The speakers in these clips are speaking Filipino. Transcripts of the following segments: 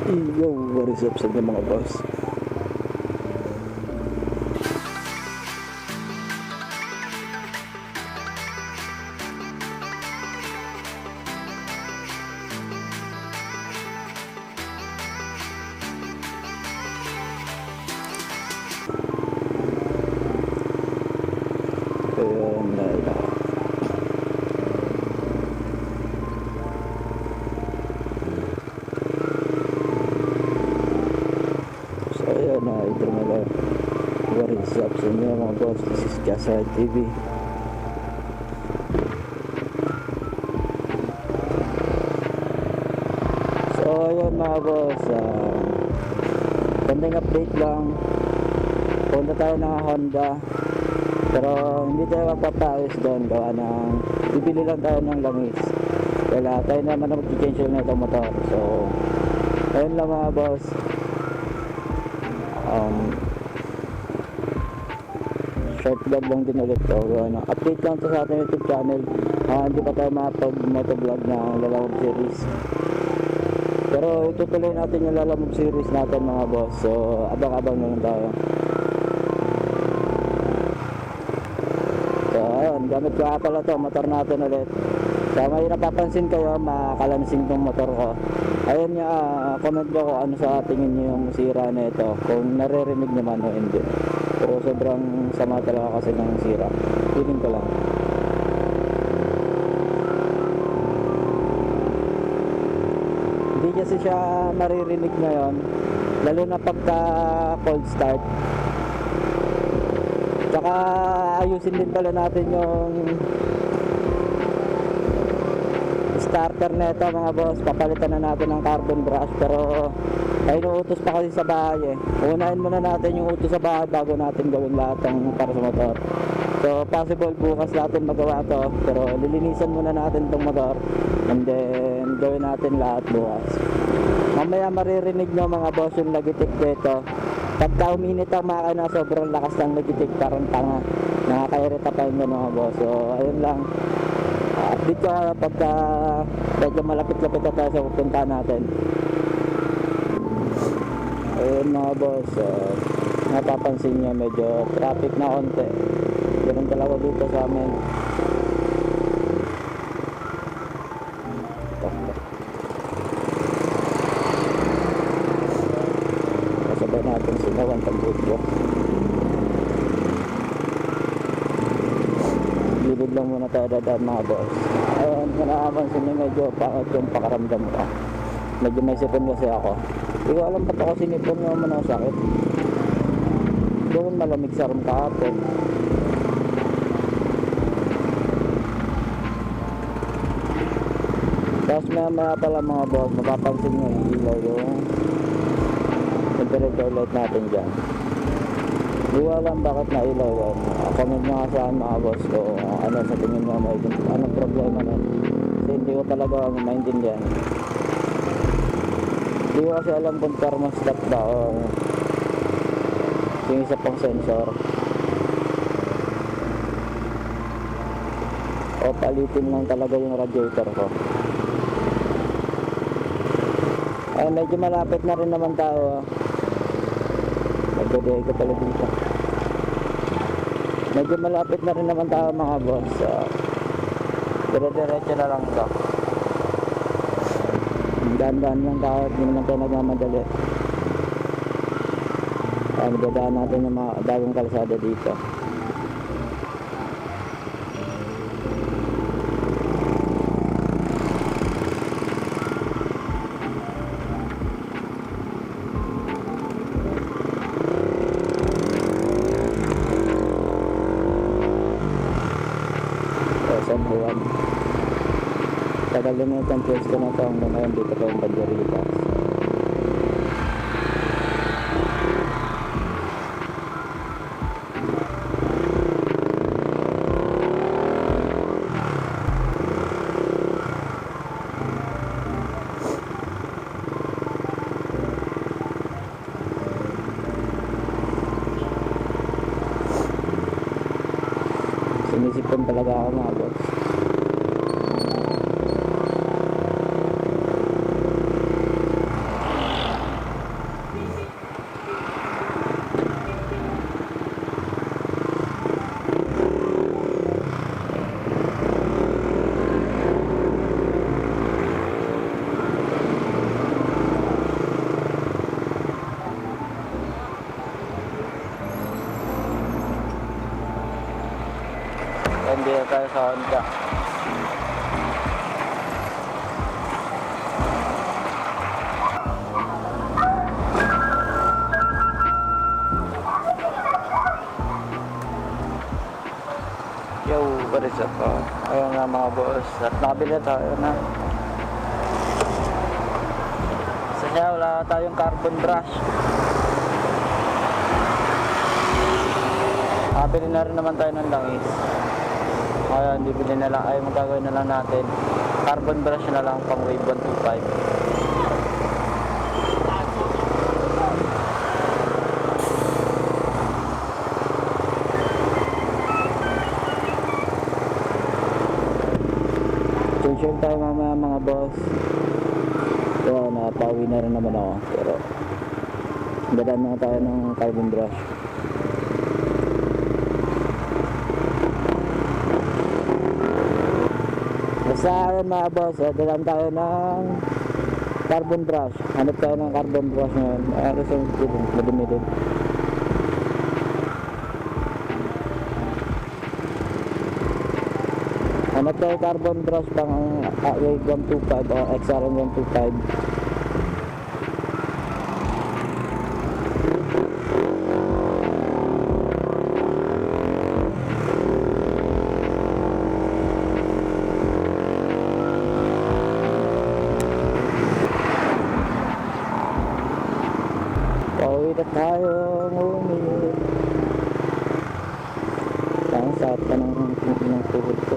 Yo, what is up sa inyo mga boss? Ayun na lang. So ayun na, ito mga what is up sa inyo mga boss? This is Kasay TV. So ayun mga boss, konting update lang. Punta tayo ng Honda, pero hindi tayo magpapayos doon gawa ng bibili lang tayo ng langis. Wala tayo naman na mag-change na itong motor. So ayun lang mga boss. Short vlog lang din ulit to. Update lang to sa ating YouTube channel. Hindi pa tayo makapag-motovlog ng Lalamove series, pero itutuloy natin yung Lalamove series natin mga boss. So abang-abang lang tayo. So ayun, gamit ko nga pala to motor natin ulit. So may napapansin kayo, makakalansing tong motor ko. Ayun nga, comment nyo kung ano sa tingin nyo yung sira na ito, kung naririnig naman o hindi. Pero sobrang sama talaga kasi ng sira, feeling ko lang. Hindi kasi siya maririnig ngayon, lalo na pagka cold start. Tsaka ayusin din pala natin yung starter na ito mga boss. Papalitan na natin ng carbon brush, pero ay inuutos pa kasi sa bahay Unahin muna natin yung utos sa bahay bago natin gawin lahat ng para sa motor. So possible bukas natin magawa to, pero lilinisan muna natin tong motor and then gawin natin lahat bukas. Mamaya maririnig nyo mga boss yung lagitik dito. Pagka uminit ang makina, sobrang lakas ng lagitik, parang tanga, nakakairita pa yun mga boss. So ayun lang, update ko pagka medyo malapit-lapit na tayo sa pupunta natin. Ayun mga boss, napapansin nyo medyo traffic na konti. Ganun talaga dito sa amin. Kasabay natin sinawan pag-video. Gilid lang muna tayo dadaan mga boss. Ayun, kung nakapansin nyo medyo pangit yung pakaramdam ko. Medyo may sipon kasi ako. Hindi ko alam ba't ako sinipon nga man ang sakit. Doon malamig sa room kahapon. Tapos maya pala mga boss, mapapansin nyo yung ilaw yung temperature light natin dyan. Hindi ko alam bakit na ilaw yun. Comment nyo nga saan mga boss ko ano sa tingin nyo, anong problema nun. Kasi hindi ko talaga maintindihan. Hindi ko kasi alam kung thermostat ba o yung isa pang sensor o palitin lang talaga yung radiator ko. Ay, medyo malapit na rin naman tayo. Nagdodey ko pala dito. Medyo malapit na rin naman tayo mga boss. Dire-diretso na lang ito. Dahan-dahan lang tayo, hindi naman tayo nagmamadali. Magdadaan natin yung mga bagong kalsada dito. San Juan. Tagal din itong pwesto na ito hanggang ngayon dito pa yung Banderitas. Sinisipon talaga ako mga boss. resort. Oh. Ayun nga mga boss. At nakabili tayo na. Sa niya wala tayong carbon brush. Nakabili na rin naman tayo ng langis. Ayun, bibili na lang. Ay, magagawin na lang natin. Carbon brush na lang pang wave 125. Share tayo mamaya mga boss. So, napauwi na rin naman ako. Pero, dadaan na tayo ng carbon brush. Basta ayun mga boss, dadaan tayo ng carbon brush. Hanap tayo ng carbon brush ngayon. Ano sa madumi din. Hanap tayo carbon brush pang wave 125 o XRM 125. Pauwi na tayo ngumili. Ang sakit pa ng tuhod ko.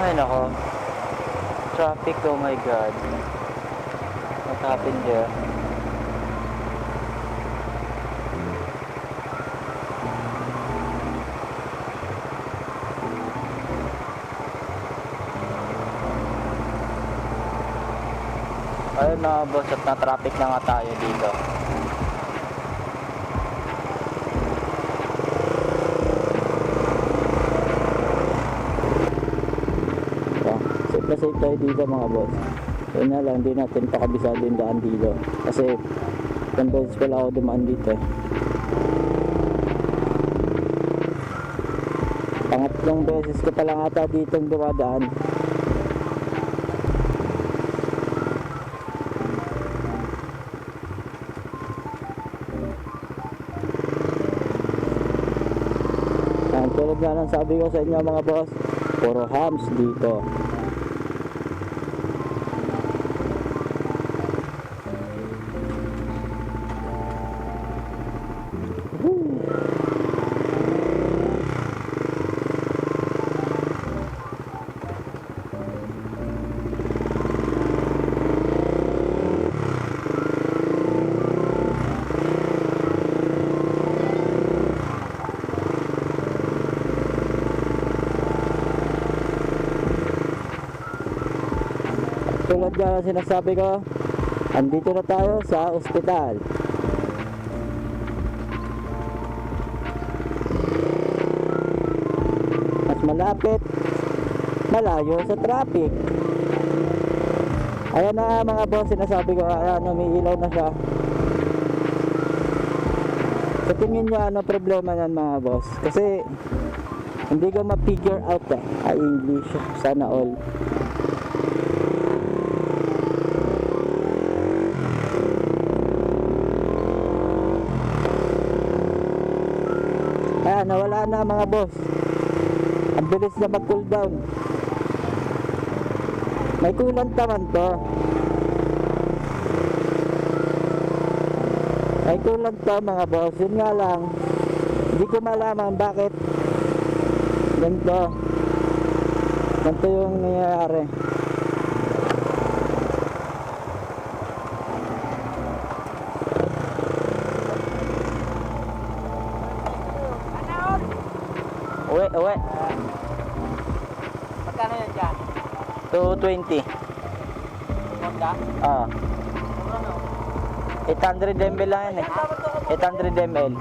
Ay nako, traffic, oh my god, what happened there? Ayun na boss, at na traffic na nga tayo dito. Safe tayo dito mga boss. Yun na lang, hindi natin pakabisado yung daan dito. Kasi, isang beses pala ako dumaan dito. Pangatlong beses ko pala ata dito dumadaan. Tulad nga lang sabi ko sa inyo mga boss, puro hams dito. Tulad nga sinasabi ko, andito na tayo sa ospital. Mas malapit, malayo sa traffic. Ayan na mga boss, sinasabi ko, ayan, umiilaw na siya. Sa tingin nyo, ano problema yan mga boss? Kasi hindi ko ma-figure out ay English, sana all. nawala na mga boss. Ang bilis na mag cool down. May coolant naman to. May coolant to mga boss. Yun nga lang, hindi ko malaman bakit ganito yung nangyayari. Uwi. Magkano yan dyan? 220. Honda? Ah, Ano? 800 ml lang yan eh. 800 ml.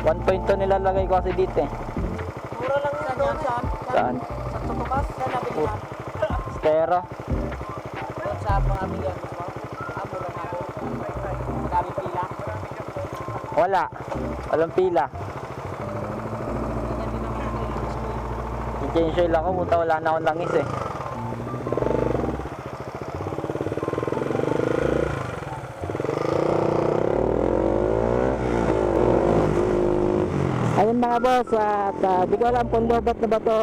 One point to nilalagay ko kasi dito eh. Mura lang yun doon. Saan? Sa Tutukas? Saan nabili na? Stera. Doon sa mga bigan mo? Mura na doon. Madami pila. Wala. Walang pila. Ganyan din naman ito eh. I-change oil ako, puta wala na akong langis eh. Ayun mga boss, at di ko alam kung lobat na ba to.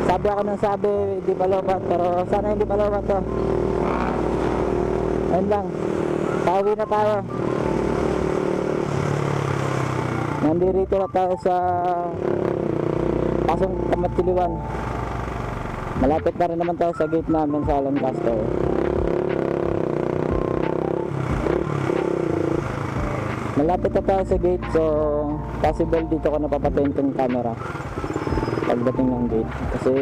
Sabi ako ng sabi, di ba lobat, pero sana hindi pa lobat to. Ayun lang, pauwi na tayo. Nandito na tayo sa Pasong Kamatiliwan. Malapit na rin naman tayo sa gate namin sa Lancaster. Malapit na tayo sa gate, so possible dito ko napapatayin tong camera pagdating ng gate kasi